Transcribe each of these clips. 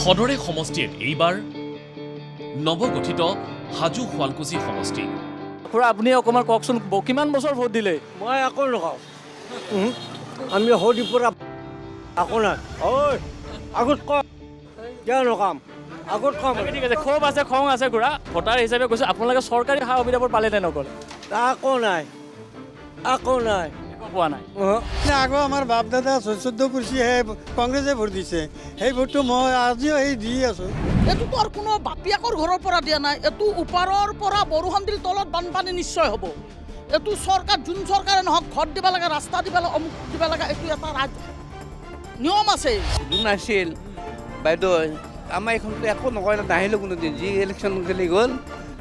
সদৰে সমষ্টিত এইবাৰ নৱগঠিত হাজো শুৱালকুছি সমষ্টি। খুৰা আপুনি অকণমান কওকচোন কিমান বছৰ ভোট দিলে? মই একো নকওঁ। আমি সৰুৰ পৰা একো নাই। ঐ আগত কম কিয় নকাম আগত কম। ঠিক আছে, ক্ষোভ আছে খং আছে খুৰা, ভোটাৰ হিচাপে কৈছোঁ আপোনালোকে চৰকাৰী সা সুবিধাবোৰ পালে নে নকলে? একো নাই একো নাই একো পোৱা নাই। আগৰ আমাৰ বাপ দাদা 14 কুৰ্চীহে কংগ্ৰেছে ভোট দিছে, সেই ভোটটো মই আজিও সেই দি আছোঁ। এইটোতো আৰু কোনো বাপীয়েকৰ ঘৰৰ পৰা দিয়া নাই, এইটো ওপৰৰ পৰা বৰষুণ দিলে তলত বানপানী নিশ্চয় হ'ব। এইটো চৰকাৰ যোন চৰকাৰে নহওক ঘৰ দিব লাগে, ৰাস্তা দিব লাগে, অমুক দিব লাগে, এইটো এটা নিয়ম আছে। যোন আছিল বাইদেউ আমাৰ এইখনতো একো নকয়, নাহিলেও কোনোদিন যি ইলেকশ্যন খেলি গ'ল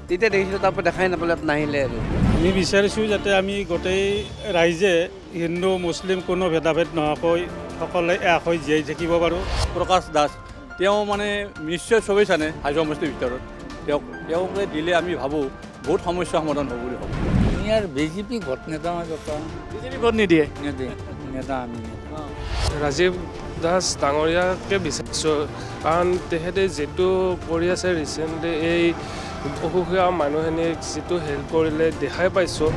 তেতিয়া দেখিছিলোঁ, তাৰপৰা দেখাই নাপালে নাহিলে আৰু। আমি বিচাৰিছোঁ যাতে আমি গোটেই ৰাইজে হিন্দু মুছলিম কোনো ভেদাভেদ নোহোৱাকৈ সকলোৱে এক হৈ জীয়াই থাকিব পাৰোঁ। প্ৰকাশ দাস তেওঁ মানে নিশ্চয় চবেই জানে হাজো সমষ্টিৰ ভিতৰত তেওঁকে দিলে আমি ভাবোঁ বহুত সমস্যা সমাধান হ'ব বুলি ভাবোঁ। আমি আৰু বিজেপি ভোট নেতাওঁ বিজেপি ভোট নিদিয়ে? নেতা আমি ৰাজীৱ দাস ডাঙৰীয়াকে বিচাৰিছোঁ, কাৰণ তেখেতে যিটো কৰি আছে ৰিচেণ্টলি এই অসুখীয়া মানুহখিনিক যিটো হেল্প কৰিলে দেখাই পাইছোঁ।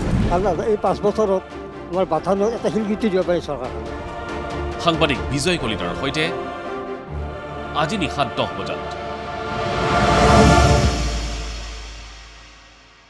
এই 5 বছৰত আমাৰ বাথানত এটা শিলগুটি দিব পাৰি চৰকাৰখনে। সাংবাদিক বিজয় কলিতাৰ সৈতে আজি নিশা 10 বজাত।